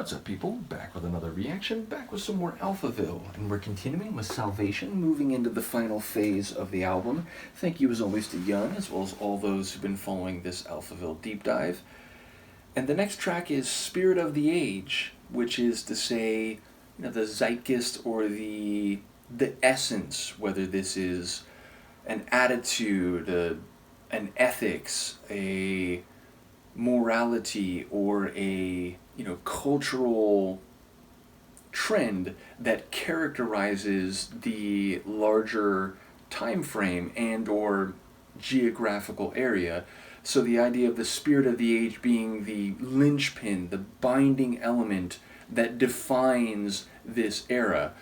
What's up, people? Back with another reaction, back with some more Alphaville, and we're continuing with Salvation, moving into the final phase of the album. Thank you as always to Young, as well as all those who've been following this Alphaville deep dive. And the next track is Spirit of the Age, which is to say, the zeitgeist or the essence, whether this is an attitude, an ethics, a morality, or a cultural trend that characterizes the larger time frame and or geographical area. So the idea of the spirit of the age being the linchpin, the binding element that defines this era.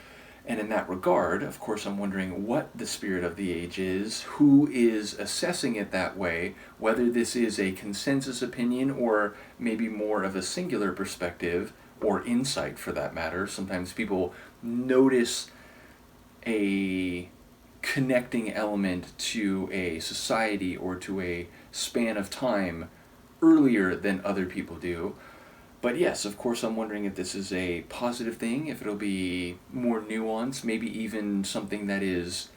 And in that regard, of course, I'm wondering what the spirit of the age is, who is assessing it that way, whether this is a consensus opinion or maybe more of a singular perspective or insight for that matter. Sometimes people notice a connecting element to a society or to a span of time earlier than other people do. But yes, of course, I'm wondering if this is a positive thing, if it'll be more nuanced, maybe even something that is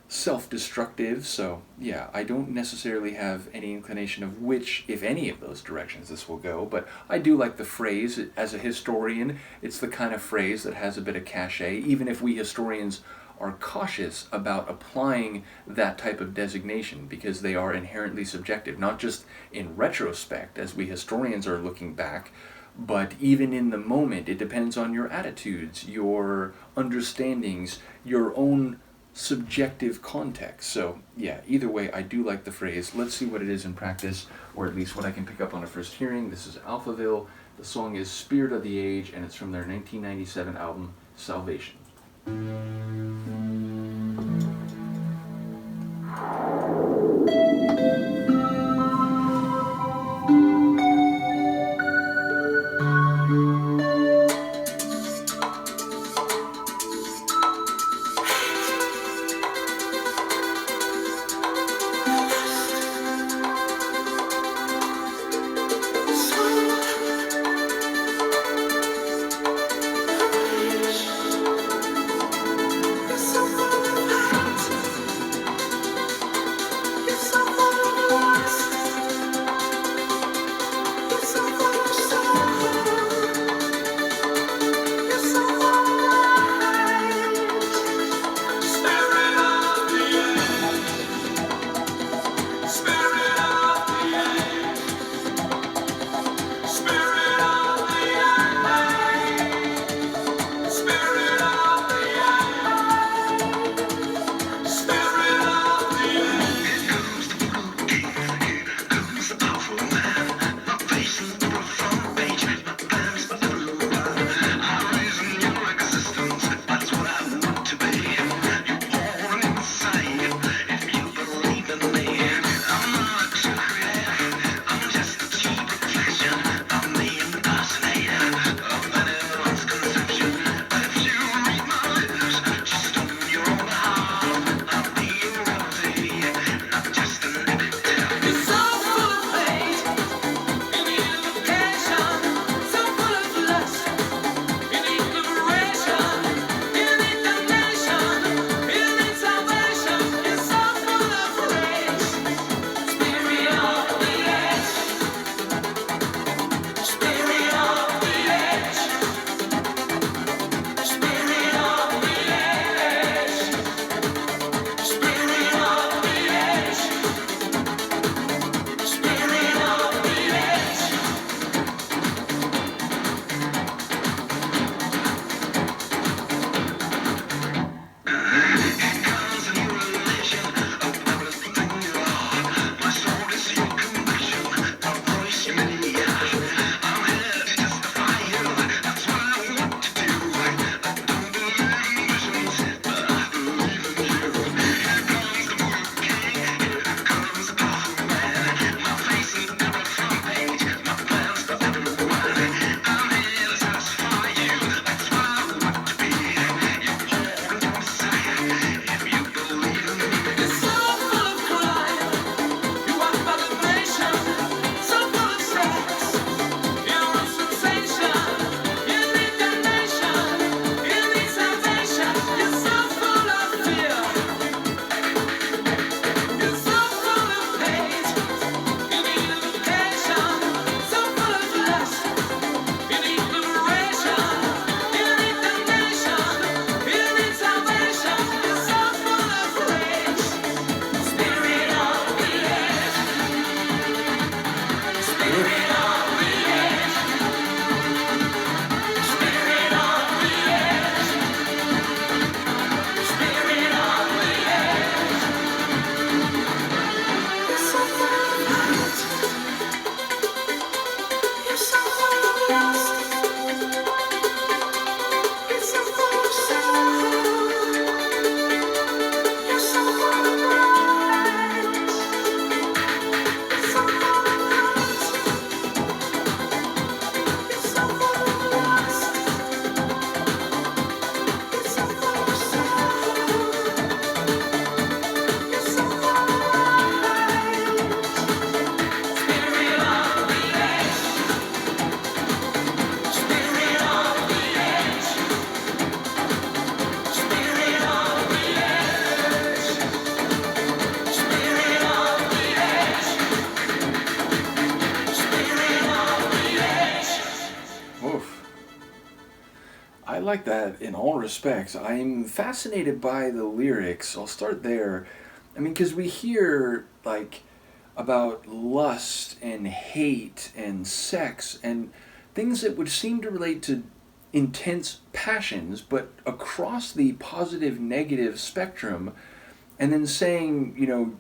self-destructive. So yeah, I don't necessarily have any inclination of which, if any of those directions this will go, but I do like the phrase. As a historian, it's the kind of phrase that has a bit of cachet, even if we historians are cautious about applying that type of designation because they are inherently subjective, not just in retrospect as we historians are looking back, but even in the moment. It depends on your attitudes, your understandings, your own subjective context. So yeah, either way, I do like the phrase. Let's see what it is in practice, or at least what I can pick up on a first hearing. This is Alphaville. The song is Spirit of the Age, and it's from their 1997 album, Salvation. Someone Oof. I like that in all respects. I'm fascinated by the lyrics. I'll start there. I mean, because we hear, like, about lust and hate and sex and things that would seem to relate to intense passions, but across the positive negative spectrum, and then saying,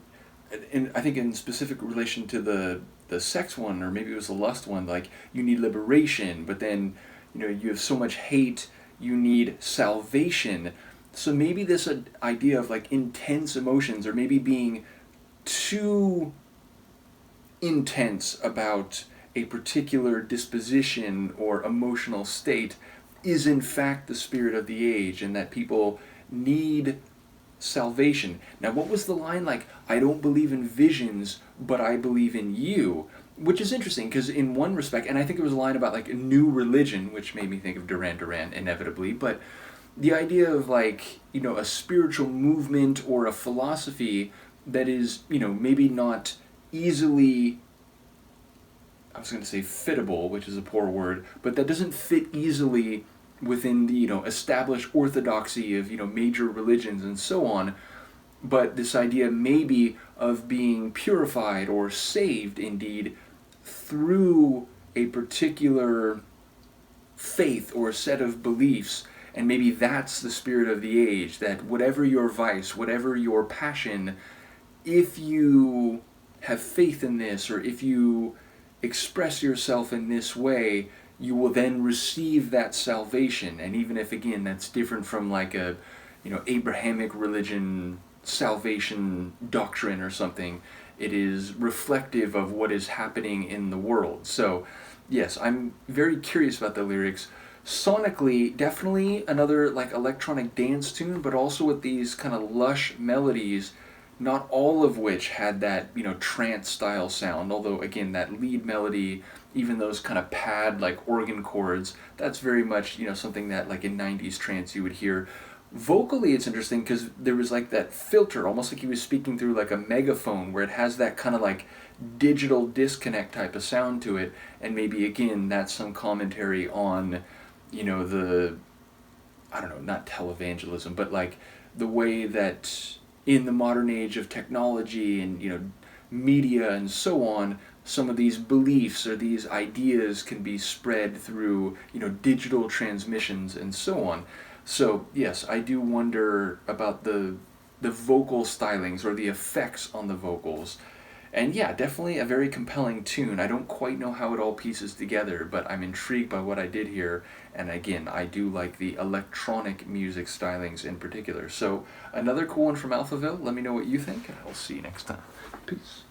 I think in specific relation to the sex one, or maybe it was the lust one, like you need liberation, but then you have so much hate, you need salvation. So maybe this idea of like intense emotions, or maybe being too intense about a particular disposition or emotional state, is in fact the spirit of the age, and that people need salvation. Now, what was the line like? I don't believe in visions, but I believe in you. Which is interesting, because in one respect, and I think it was a line about like a new religion, which made me think of Duran Duran inevitably, but the idea of like, a spiritual movement or a philosophy that is, maybe not easily, I was going to say fittable, which is a poor word, but that doesn't fit easily within the established orthodoxy of major religions and so on. But this idea maybe of being purified or saved indeed through a particular faith or set of beliefs, and maybe that's the spirit of the age, that whatever your vice, whatever your passion, if you have faith in this, or if you express yourself in this way, you will then receive that salvation. And even if, again, that's different from like a Abrahamic religion salvation doctrine or something, it is reflective of what is happening in the world. So yes, I'm very curious about the lyrics. Sonically, definitely another like electronic dance tune, but also with these kind of lush melodies, not all of which had that trance style sound, although again that lead melody, even those kind of pad like organ chords, that's very much something that like in 90s trance you would hear. Vocally it's interesting because there was like that filter, almost like he was speaking through like a megaphone, where it has that kind of like digital disconnect type of sound to it, and maybe again that's some commentary on the, I don't know, not televangelism, but like the way that in the modern age of technology and media and so on, some of these beliefs or these ideas can be spread through digital transmissions and so on. So yes, I do wonder about the vocal stylings or the effects on the vocals. And yeah, definitely a very compelling tune. I don't quite know how it all pieces together, but I'm intrigued by what I did here. And again, I do like the electronic music stylings in particular. So another cool one from Alphaville. Let me know what you think, and I'll see you next time. Peace.